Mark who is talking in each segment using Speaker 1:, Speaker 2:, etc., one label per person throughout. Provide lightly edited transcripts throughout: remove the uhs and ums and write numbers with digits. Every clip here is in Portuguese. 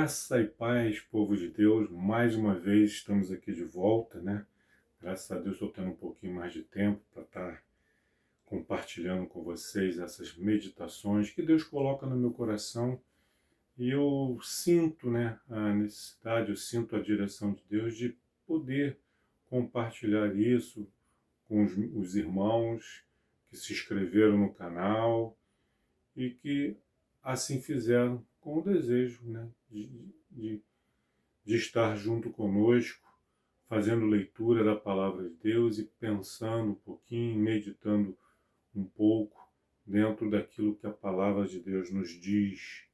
Speaker 1: Graça e paz, povo de Deus, mais uma vez estamos aqui de volta, né? Graças a Deus estou tendo um pouquinho mais de tempo para estar compartilhando com vocês essas meditações que Deus coloca no meu coração e eu sinto, né, a necessidade, eu sinto a direção de Deus de poder compartilhar isso com os irmãos que se inscreveram no canal e que assim fizeram com o desejo, né, de, de estar junto conosco, fazendo leitura da palavra de Deus e pensando um pouquinho, meditando um pouco dentro daquilo que a palavra de Deus nos diz,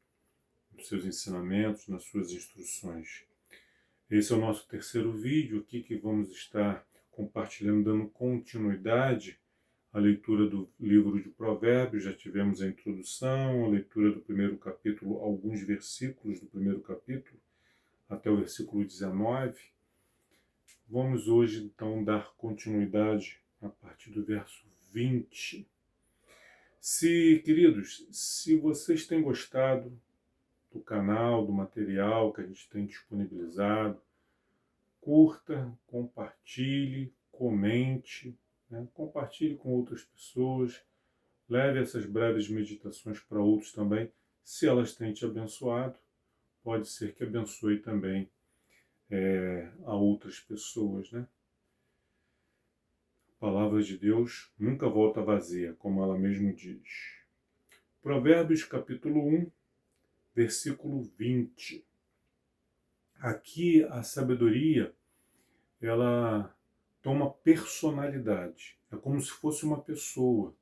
Speaker 1: nos seus ensinamentos, nas suas instruções. Esse é o nosso terceiro vídeo aqui que vamos estar compartilhando, dando continuidade à leitura do livro de Provérbios. Já tivemos a introdução, a leitura do primeiro capítulo, alguns versículos do primeiro capítulo, até o versículo 19. Vamos hoje, então, dar continuidade a partir do verso 20. Queridos, se vocês têm gostado do canal, do material que a gente tem disponibilizado, curta, compartilhe, comente, né? Compartilhe com outras pessoas, leve essas breves meditações para outros também. Se elas têm te abençoado, pode ser que abençoe também a outras pessoas, né? A palavra de Deus nunca volta vazia, como ela mesmo diz. Provérbios capítulo 1, versículo 20. Aqui a sabedoria, ela toma personalidade. É como se fosse uma pessoa.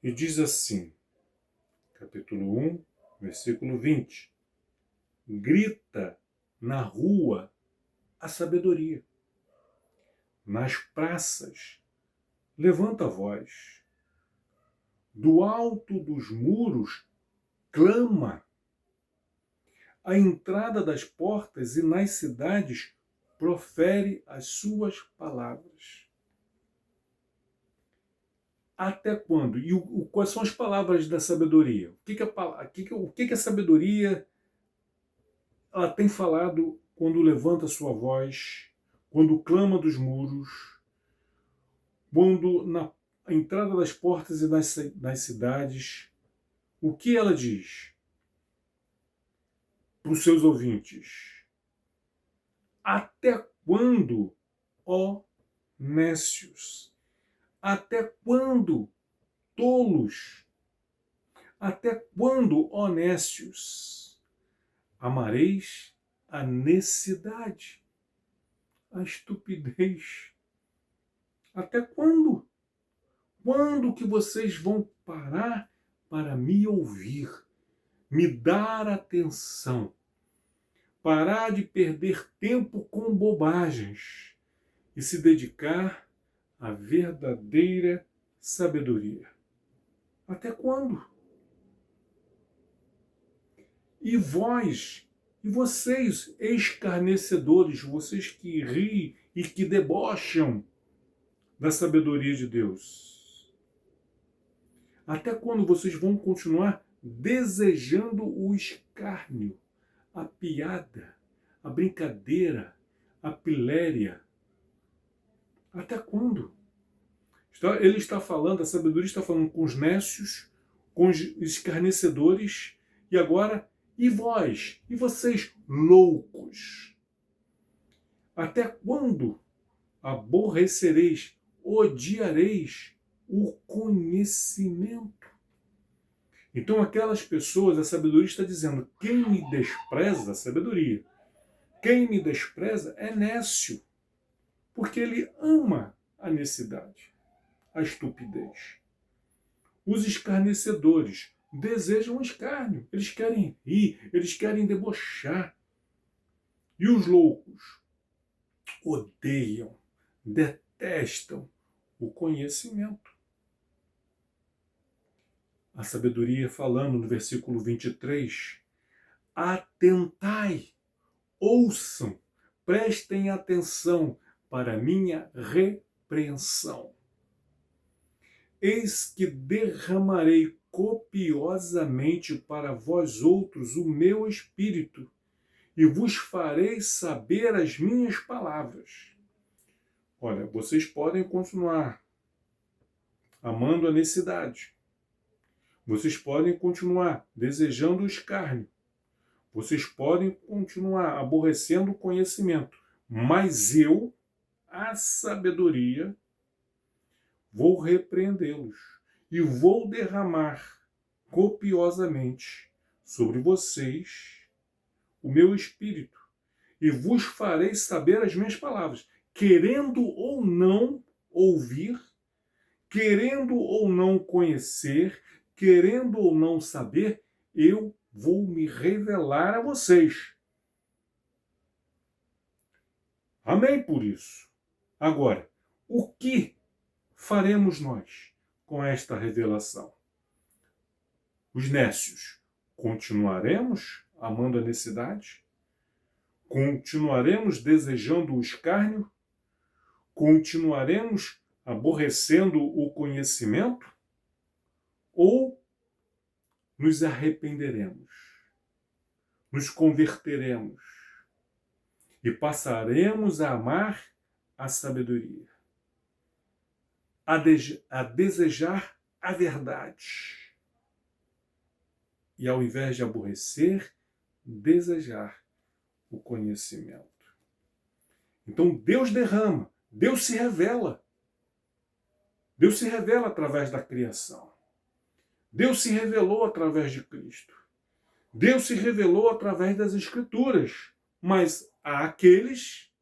Speaker 1: E diz assim, capítulo 1, versículo 20. Grita na rua a sabedoria. Nas praças, levanta a voz. Do alto dos muros, clama. À entrada das portas e nas cidades, profere as suas palavras. Até quando? E quais são as palavras da sabedoria? O que a sabedoria ela tem falado quando levanta sua voz, quando clama dos muros, quando na entrada das portas e nas cidades? O que ela diz para os seus ouvintes? Até quando, ó nécios? Até quando, tolos? Até quando, ó nécios, amareis a necessidade, a estupidez? Até quando? Quando que vocês vão parar para me ouvir, me dar atenção, parar de perder tempo com bobagens e se dedicar à verdadeira sabedoria? Até quando? E vós, e vocês, escarnecedores, vocês que riem e que debocham da sabedoria de Deus, até quando vocês vão continuar desejando o escárnio, a piada, a brincadeira, a piléria? Até quando? Ele está falando, a sabedoria está falando com os nécios, com os escarnecedores, e agora, e vós, e vocês loucos? Até quando aborrecereis, odiareis o conhecimento? Então aquelas pessoas, a sabedoria está dizendo, quem me despreza, a sabedoria, quem me despreza é nécio, porque ele ama a necessidade, a estupidez. Os escarnecedores desejam escárnio, eles querem rir, eles querem debochar. E os loucos odeiam, detestam o conhecimento. A sabedoria falando no versículo 23, atentai, ouçam, prestem atenção para a minha repreensão. Eis que derramarei copiosamente para vós outros o meu espírito, e vos farei saber as minhas palavras. Olha, vocês podem continuar amando a necessidade. Vocês podem continuar desejando o escárnio. Vocês podem continuar aborrecendo o conhecimento. Mas eu, a sabedoria, vou repreendê-los e vou derramar copiosamente sobre vocês o meu espírito e vos farei saber as minhas palavras, querendo ou não ouvir, querendo ou não conhecer, querendo ou não saber, eu vou me revelar a vocês. Amém por isso. Agora, o que faremos nós com esta revelação? Os nécios, continuaremos amando a necessidade? Continuaremos desejando o escárnio? Continuaremos aborrecendo o conhecimento? Ou nos arrependeremos? Nos converteremos? E passaremos a amar a sabedoria? A desejar a verdade? E ao invés de aborrecer, desejar o conhecimento. Então Deus derrama, Deus se revela. Deus se revela através da criação. Deus se revelou através de Cristo. Deus se revelou através das Escrituras. Mas há aqueles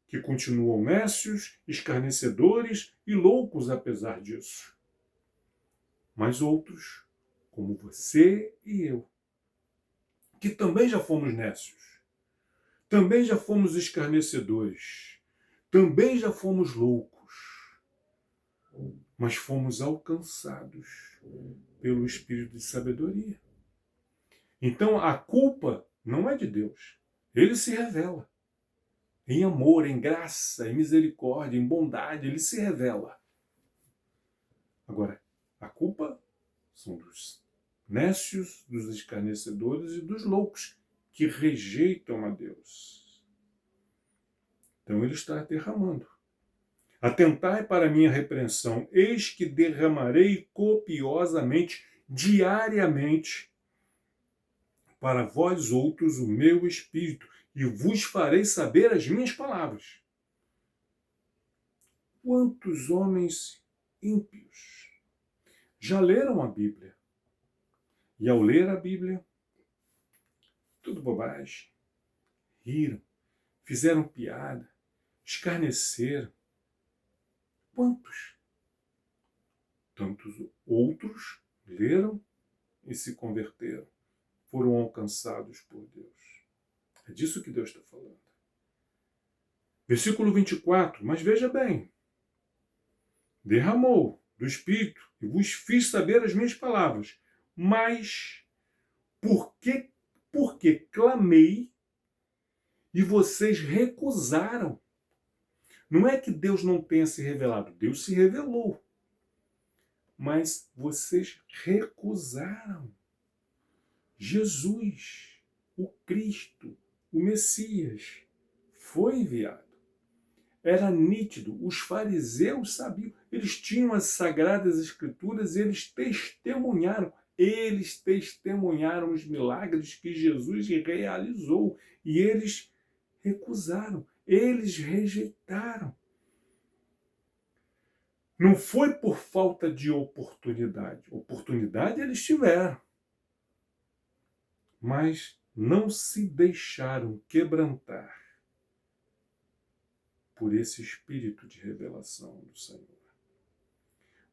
Speaker 1: que continuam nécios, escarnecedores e loucos apesar disso. Mas outros, como você e eu, que também já fomos nécios, também já fomos escarnecedores, também já fomos loucos, mas fomos alcançados pelo Espírito de sabedoria. Então a culpa não é de Deus. Ele se revela. Em amor, em graça, em misericórdia, em bondade, ele se revela. Agora, a culpa são dos nécios, dos escarnecedores e dos loucos que rejeitam a Deus. Então ele está derramando. Atentai para a minha repreensão, eis que derramarei copiosamente, diariamente, para vós outros o meu espírito, e vos farei saber as minhas palavras. Quantos homens ímpios já leram a Bíblia? E ao ler a Bíblia, tudo bobagem, riram, fizeram piada, escarneceram. Quantos? Tantos outros leram e se converteram, foram alcançados por Deus. É disso que Deus está falando. Versículo 24, mas veja bem, derramou do Espírito e vos fiz saber as minhas palavras, mas porque clamei e vocês recusaram. Não é que Deus não tenha se revelado, Deus se revelou. Mas vocês recusaram. Jesus, o Cristo, o Messias, foi enviado. Era nítido, os fariseus sabiam, eles tinham as sagradas escrituras e eles testemunharam os milagres que Jesus realizou e eles recusaram, eles rejeitaram. Não foi por falta de oportunidade. Oportunidade eles tiveram. Mas não se deixaram quebrantar por esse espírito de revelação do Senhor.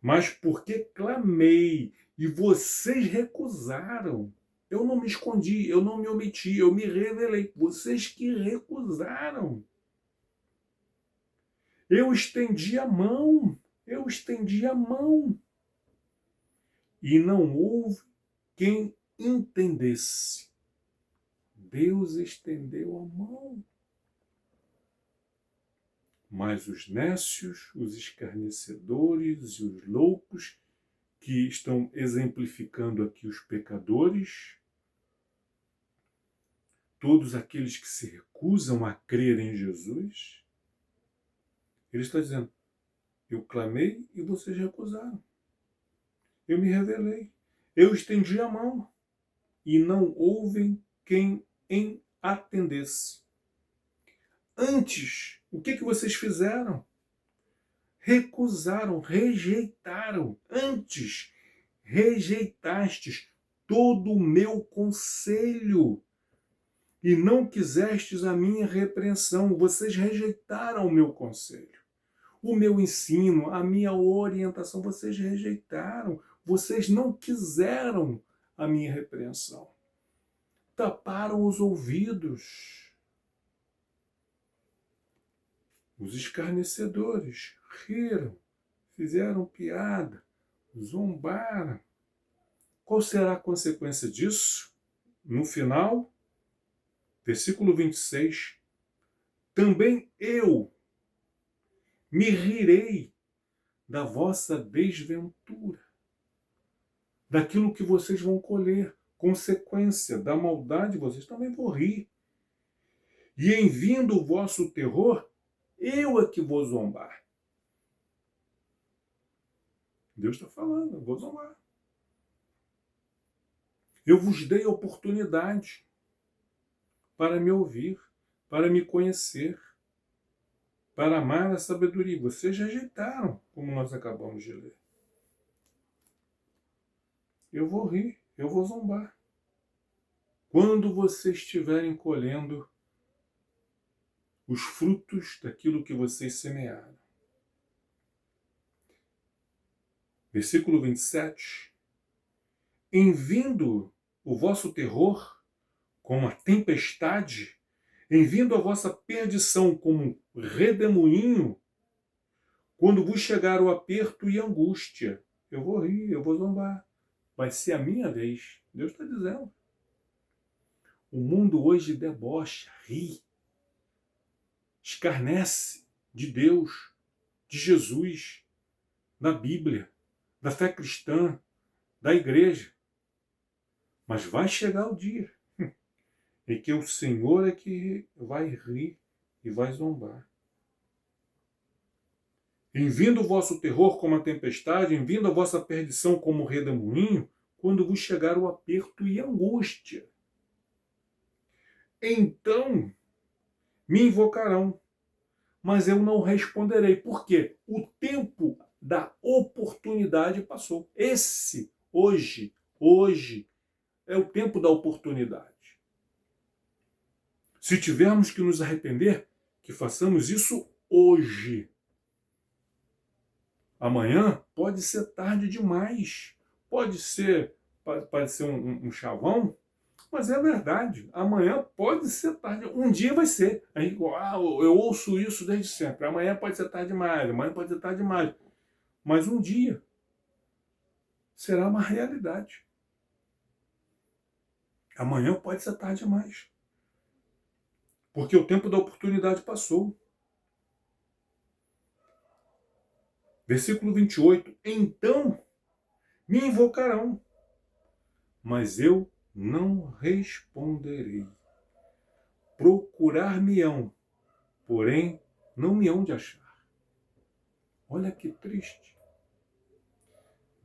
Speaker 1: Mas porque clamei e vocês recusaram. Eu não me escondi, eu não me omiti, eu me revelei. Vocês que recusaram. Eu estendi a mão. E não houve quem entendesse. Deus estendeu a mão. Mas os nécios, os escarnecedores e os loucos que estão exemplificando aqui os pecadores, todos aqueles que se recusam a crer em Jesus. Ele está dizendo, eu clamei e vocês recusaram. Eu me revelei. Eu estendi a mão e não houve quem em atendesse. Antes, o que vocês fizeram? Recusaram, rejeitaram. Antes, rejeitastes todo o meu conselho e não quisestes a minha repreensão. Vocês rejeitaram o meu conselho, o meu ensino, a minha orientação. Vocês rejeitaram. Vocês não quiseram a minha repreensão. Taparam os ouvidos. Os escarnecedores riram, fizeram piada, zombaram. Qual será a consequência disso? No final, versículo 26, também eu me rirei da vossa desventura, daquilo que vocês vão colher, consequência da maldade, vocês também vão rir. E em vindo o vosso terror, eu é que vou zombar. Deus está falando, eu vou zombar. Eu vos dei a oportunidade para me ouvir, para me conhecer, para amar a sabedoria. Vocês rejeitaram, como nós acabamos de ler. Eu vou rir, eu vou zombar. Quando vocês estiverem colhendo os frutos daquilo que vocês semearam. Versículo 27. Em vindo o vosso terror como a tempestade, em vindo a vossa perdição como um redemoinho, quando vos chegar o aperto e a angústia, eu vou rir, eu vou zombar. Vai ser a minha vez. Deus está dizendo. O mundo hoje debocha, ri, escarnece de Deus, de Jesus, da Bíblia, da fé cristã, da igreja. Mas vai chegar o dia em que o Senhor é que vai rir e vai zombar. Em vindo o vosso terror como a tempestade, em vindo a vossa perdição como o redemoinho, quando vos chegar o aperto e a angústia. Então me invocarão, mas eu não responderei. Por quê? O tempo da oportunidade passou. Hoje, é o tempo da oportunidade. Se tivermos que nos arrepender, que façamos isso hoje. Amanhã pode ser tarde demais. Pode ser um chavão, mas é verdade. Amanhã pode ser tarde. Um dia vai ser. Eu ouço isso desde sempre. Amanhã pode ser tarde demais. Amanhã pode ser tarde demais. Mas um dia será uma realidade. Amanhã pode ser tarde demais. Porque o tempo da oportunidade passou. Versículo 28. Então me invocarão, mas eu não responderei. Procurar-me-ão, porém não me hão de achar. Olha que triste.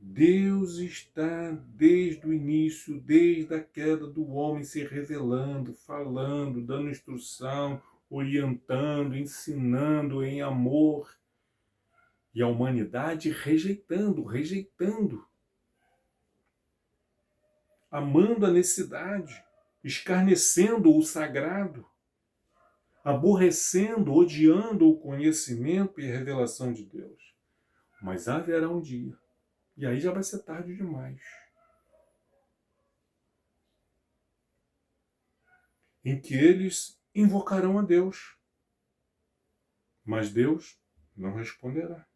Speaker 1: Deus está desde o início, desde a queda do homem, se revelando, falando, dando instrução, orientando, ensinando em amor. E a humanidade rejeitando, amando a necessidade, escarnecendo o sagrado, aborrecendo, odiando o conhecimento e a revelação de Deus. Mas haverá um dia, e aí já vai ser tarde demais, em que eles invocarão a Deus, mas Deus não responderá.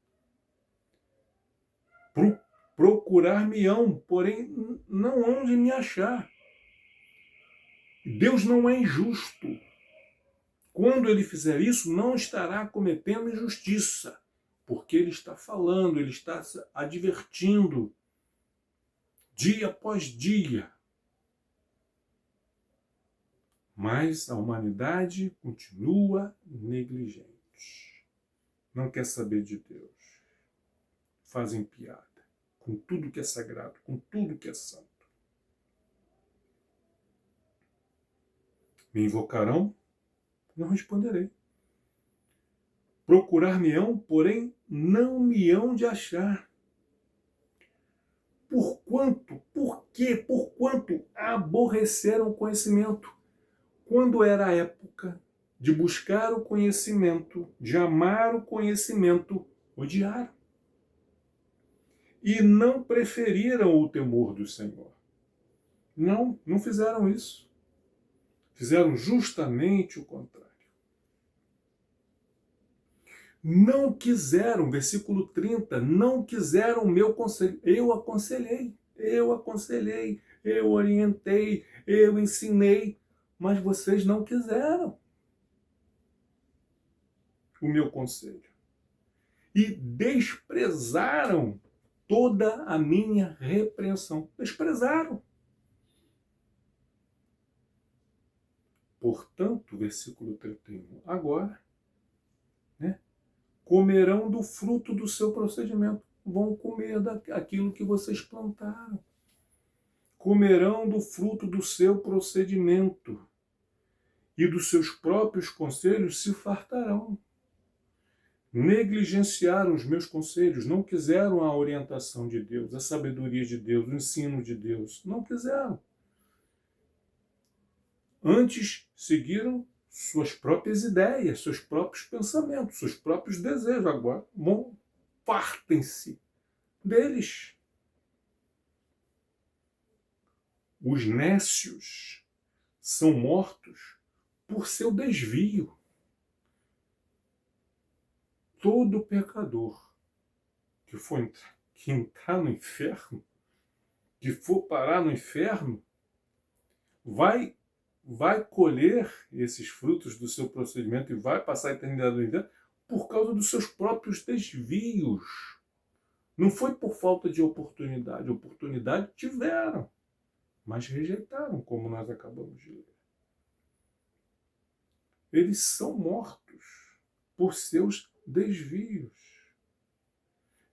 Speaker 1: Procurar-me-ão, porém não hão de me achar. Deus não é injusto. Quando ele fizer isso, não estará cometendo injustiça, porque ele está falando, ele está advertindo, dia após dia. Mas a humanidade continua negligente. Não quer saber de Deus. Fazem piada com tudo que é sagrado, com tudo que é santo. Me invocarão, não responderei. Procurar-me-ão, porém não me hão de achar. Por quanto aborreceram o conhecimento. Quando era a época de buscar o conhecimento, de amar o conhecimento, odiaram. E não preferiram o temor do Senhor. Não fizeram isso. Fizeram justamente o contrário. Não quiseram, versículo 30, não quiseram o meu conselho. Eu aconselhei, eu orientei, eu ensinei, mas vocês não quiseram o meu conselho. E desprezaram toda a minha repreensão. Desprezaram. Portanto, versículo 31, agora, comerão do fruto do seu procedimento. Vão comer daquilo que vocês plantaram. Comerão do fruto do seu procedimento. E dos seus próprios conselhos se fartarão. Negligenciaram os meus conselhos, não quiseram a orientação de Deus, a sabedoria de Deus, o ensino de Deus. Não quiseram. Antes, seguiram suas próprias ideias, seus próprios pensamentos, seus próprios desejos. Agora, fartem-se deles. Os nécios são mortos por seu desvio. Todo pecador que entrar no inferno, que for parar no inferno, vai colher esses frutos do seu procedimento e vai passar a eternidade no inferno por causa dos seus próprios desvios. Não foi por falta de oportunidade. Oportunidade tiveram, mas rejeitaram, como nós acabamos de ler. Eles são mortos por seus desvios.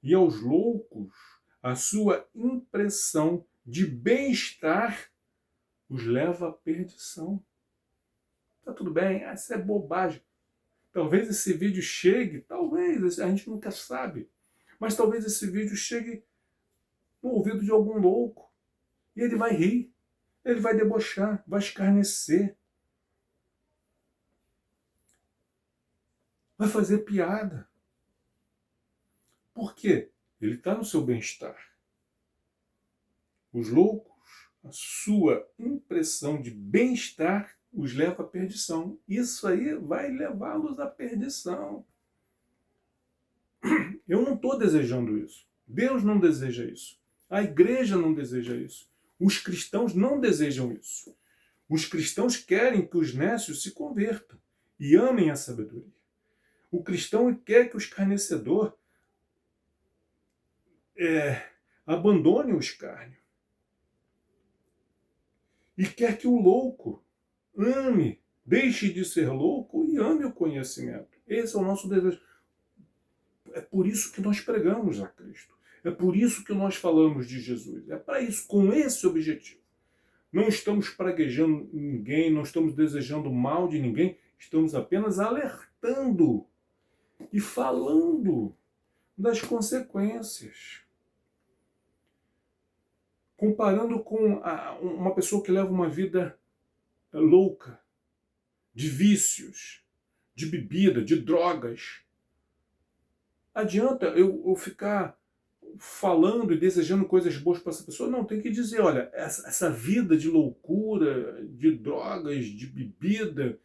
Speaker 1: E aos loucos, a sua impressão de bem-estar os leva à perdição. Tá tudo bem, isso é bobagem. Talvez esse vídeo chegue, talvez, a gente nunca sabe, mas talvez esse vídeo chegue no ouvido de algum louco e ele vai rir, ele vai debochar, vai escarnecer, vai fazer piada. Por quê? Ele está no seu bem-estar. Os loucos, a sua impressão de bem-estar os leva à perdição. Isso aí vai levá-los à perdição. Eu não estou desejando isso. Deus não deseja isso. A igreja não deseja isso. Os cristãos não desejam isso. Os cristãos querem que os nécios se convertam e amem a sabedoria. O cristão quer que o escarnecedor abandone o escárnio. E quer que o louco ame, deixe de ser louco e ame o conhecimento. Esse é o nosso desejo. É por isso que nós pregamos a Cristo. É por isso que nós falamos de Jesus. É para isso, com esse objetivo. Não estamos praguejando ninguém, não estamos desejando mal de ninguém, estamos apenas alertando e falando das consequências. Comparando com uma pessoa que leva uma vida louca, de vícios, de bebida, de drogas. Adianta eu ficar falando e desejando coisas boas para essa pessoa? Não, tem que dizer, olha, essa vida de loucura, de drogas, de bebida,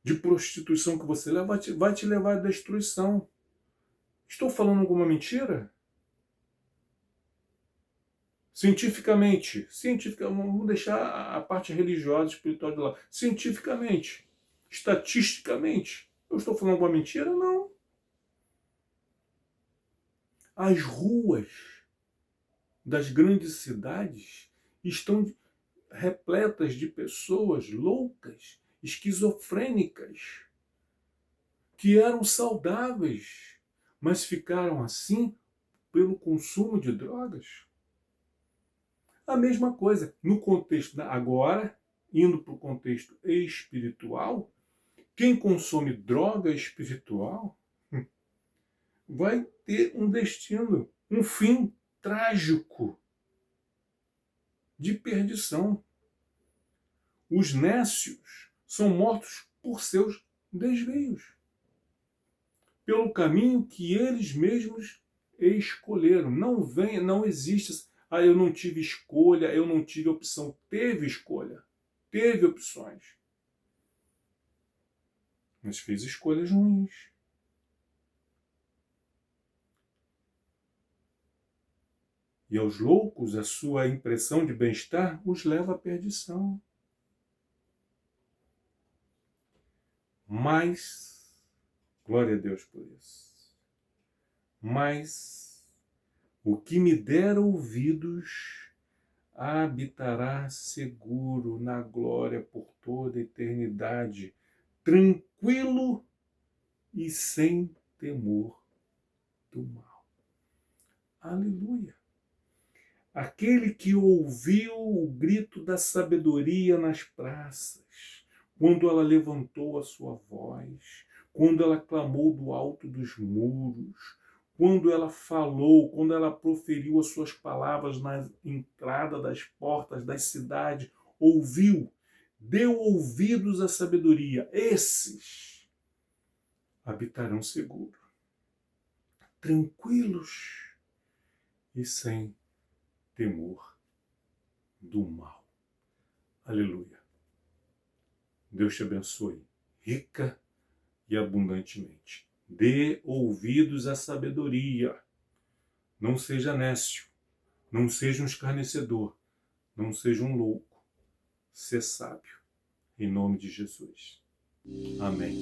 Speaker 1: de prostituição que você leva, vai te levar à destruição. Estou falando alguma mentira? Cientificamente, vamos deixar a parte religiosa, espiritual de lado. Cientificamente, estatisticamente, eu estou falando alguma mentira? Não. As ruas das grandes cidades estão repletas de pessoas loucas, esquizofrênicas, que eram saudáveis, mas ficaram assim pelo consumo de drogas. A mesma coisa, no contexto agora, indo para o contexto espiritual, quem consome droga espiritual vai ter um destino, um fim trágico de perdição. Os nécios são mortos por seus desvios, pelo caminho que eles mesmos escolheram. Não existe, eu não tive escolha, eu não tive opção. Teve escolha, teve opções, mas fez escolhas ruins. E aos loucos, a sua impressão de bem-estar os leva à perdição. Mas, glória a Deus por isso, mas o que me der ouvidos habitará seguro na glória por toda a eternidade, tranquilo e sem temor do mal. Aleluia! Aquele que ouviu o grito da sabedoria nas praças, quando ela levantou a sua voz, quando ela clamou do alto dos muros, quando ela falou, quando ela proferiu as suas palavras na entrada das portas das cidades, ouviu, deu ouvidos à sabedoria, esses habitarão seguro, tranquilos e sem temor do mal. Aleluia. Deus te abençoe rica e abundantemente. Dê ouvidos à sabedoria. Não seja nécio. Não seja um escarnecedor. Não seja um louco. Ser sábio. Em nome de Jesus. Amém.